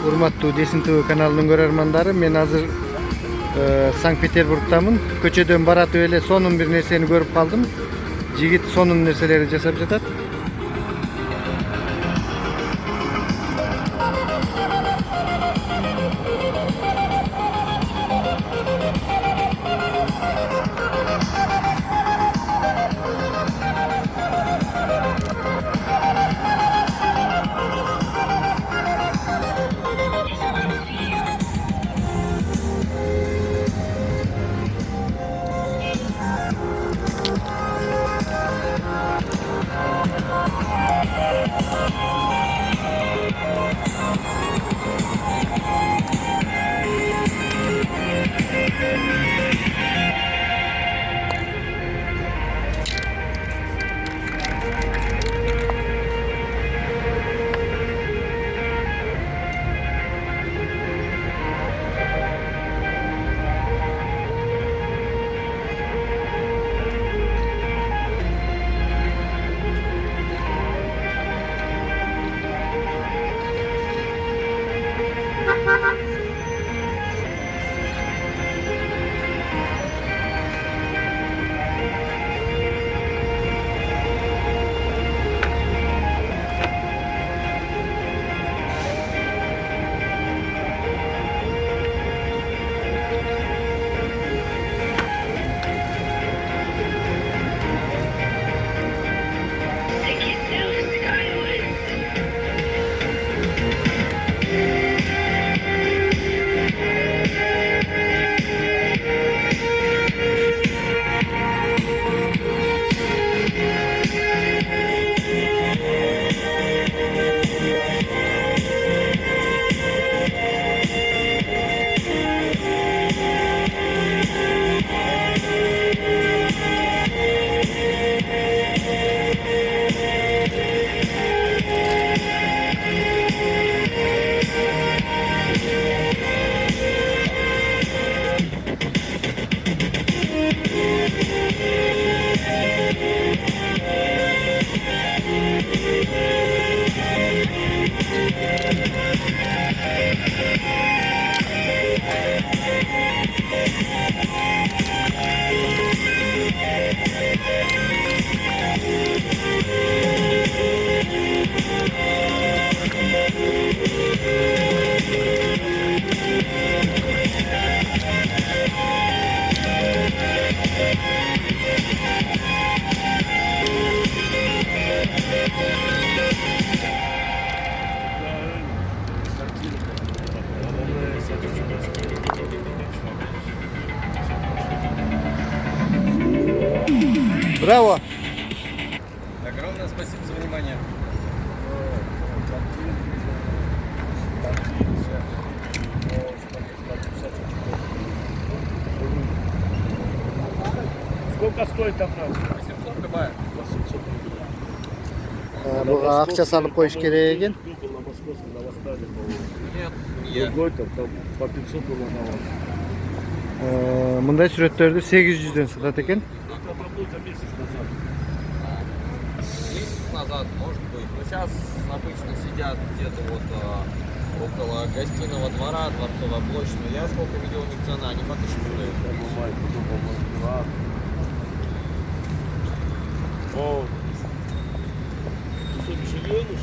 Urmattуу Десин ТВ каналынын көрөрмандары, мен азыр Санкт-Петербургтамын. Көчөдөн баратып эле сонун бир нерсени көрүп калдым. Жигит сонун нерселерди жасап жатат. Браво! Огромное спасибо за внимание. Сколько стоит там? 800 кб. Буга акча салып коюш керек экен. На Московском, на Восстане, Нет, по-моему. Другой там по 500 было на вас. Мындай сүрөттөрдү 800дөн сатат экен. Это было месяц назад. Месяц назад, может быть. Но сейчас обычно сидят где-то вот около гостиного двора, Дворцовая площадь. Но я сколько видел у них цены, они по 1000 стоят. О, ты что, Мишель Януш?